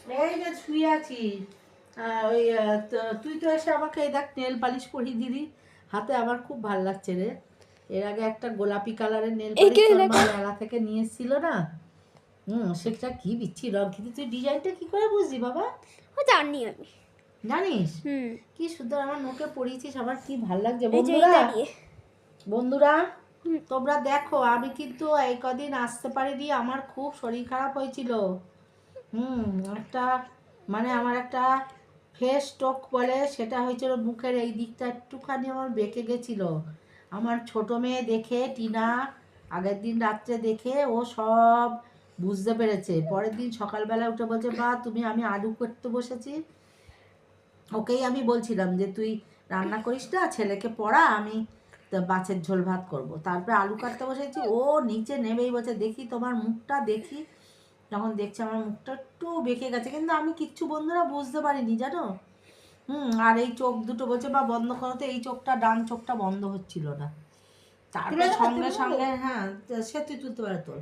এই যে শুয়ে আছি। ওই তুই তো এসে আমাকে এই দেখ নেল পালিশ পরিয়ে দিলি হাতে, আমার খুব ভাল লাগছে রে। এর আগে একটা গোলাপি কালারের নেল পালিশ একে তোর মা দেখো। মেলা থেকে নিয়ে এসেছিল না। সেটা কি বিচ্ছি রং, কিন্তু তুই ডিজাইনটা কি করে বুঝলি বাবা? ও জানি আমি। জানিস হুম। কি সুন্দর আমার মুখে পরিয়েছিস, আমার কি ভাল লাগছে। এই যে বন্ধুরা এইটা দিয়ে। বন্ধুরা হুম। তোমরা দেখো, আমি কিন্তু এই কদিন আসতে পারিনি, আমার খুব শরীর খারাপ হয়েছিল। একটা মানে আমার একটা ফেস স্ট্রোক বলে সেটা হয়েছিল, মুখের এই দিকটা একটুখানি আমার বেঁকে গেছিল। আমার ছোট মেয়ে দেখে, টিনা আগের দিন রাত্রে দেখে ও সব বুঝতে পেরেছে। পরের দিন সকালবেলা উঠে বলছে, মা তুমি, আমি আলু করতে বসেছি, ওকেই আমি বলছিলাম যে তুই রান্না করিস না, ছেলেকে পড়া, আমি তো মাছের ঝোল ভাত করবো। তারপরে আলু কাটতে বসেছি, ও নিচে নেমেই বলছে, দেখি তোমার মুখটা দেখি। যখন দেখছি আমার মুখটা একটু বেঁকে গেছে, কিন্তু আমি কিচ্ছু বন্ধুরা বুঝতে পারিনি জানো। আর এই চোখ দুটো বলছে বা বন্ধ করো, তো এই চোখটা, ডান চোখটা বন্ধ হচ্ছিল না। তারপরে সঙ্গে সঙ্গে, হ্যাঁ সে তুই তুলতে পারে তোর।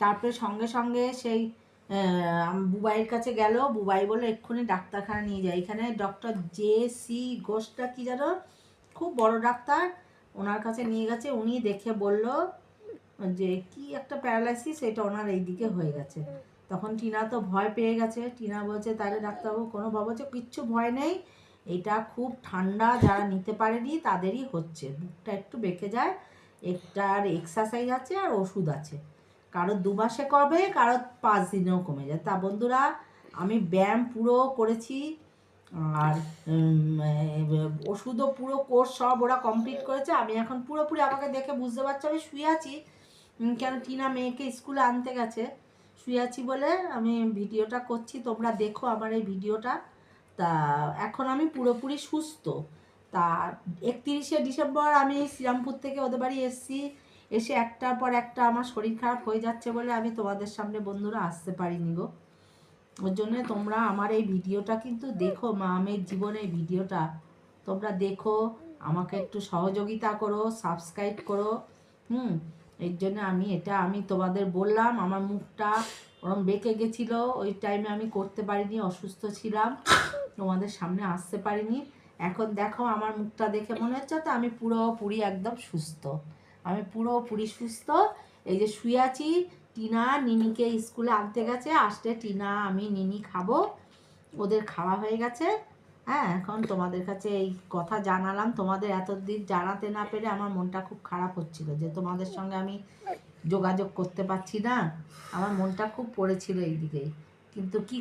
তারপরে সঙ্গে সঙ্গে সেই বুবাইয়ের কাছে গেল, বুবাই বললো এক্ষুনি ডাক্তারখানা নিয়ে যায়। এখানে ডক্টর জে.সি. ঘোষটা কি জানো, খুব বড় ডাক্তার, ওনার কাছে নিয়ে গেছে। উনি দেখে বলল যে কি একটা প্যারালাইসিস, এটা ওনার এইদিকে হয়ে গেছে। তখন টিনা তো ভয় পেয়ে গেছে। টিনা বলছে, তাহলে ডাক্তারবাবু কোনো বলছে কিচ্ছু ভয় নেই, এটা খুব ঠান্ডা, যারা নিতে পারেনি তাদেরই হচ্ছে, বুকটা একটু বেঁকে যায়, একটার এক্সারসাইজ আছে আর ওষুধ আছে, কারো 2 মাসে কমে, কারো 5 দিনেও কমে যায়। তা বন্ধুরা আমি ব্যায়াম পুরো করেছি, আর ওষুধও পুরো কোর্স সব ওরা কমপ্লিট করেছে। আমি এখন পুরোপুরি, আমাকে দেখে বুঝতে পারছি আমি শুয়ে আছি, কেন টিনা মেয়েকে স্কুলে আনতে গেছে, শুয়ে আছি বলে আমি ভিডিওটা করছি, তোমরা দেখো আমার এই ভিডিওটা। তা এখন আমি পুরোপুরি সুস্থ। তা 31শে ডিসেম্বর আমি শ্রীরামপুর থেকে ওদের বাড়ি এসেছি, এসে একটার পর একটা আমার শরীর খারাপ হয়ে যাচ্ছে বলে আমি তোমাদের সামনে বন্ধুরা আসতে পারিনি গো। ওর জন্য তোমরা আমার এই ভিডিওটা কিন্তু দেখো, মা মেয়ের জীবনের ভিডিওটা তোমরা দেখো, আমাকে একটু সহযোগিতা করো, সাবস্ক্রাইব করো। এর জন্য আমি তোমাদের বললাম, আমার মুখটা ওরম বেঁকে গেছিলো, ওই টাইমে আমি করতে পারিনি, অসুস্থ ছিলাম, তোমাদের সামনে আসতে পারিনি। এখন দেখো আমার মুখটা দেখে মনে হচ্ছে তো আমি পুরোপুরি একদম সুস্থ, আমি পুরোপুরি সুস্থ। এই যে শুয়ে আছি, টিনা নিনিকে স্কুলে আনতে গেছে, আসলে টিনা আমি নিনি খাবো, ওদের খাওয়া হয়ে গেছে। হ্যাঁ, এখন তোমাদের কাছে এই কথা জানালাম, তোমাদের এতদিন জানাতে না পেরে আমার মনটা খুব খারাপ হচ্ছিল যে তোমাদের সঙ্গে আমি যোগাযোগ করতে পারছি না, আমার মনটা খুব পড়েছিল এইদিকেই, কিন্তু কি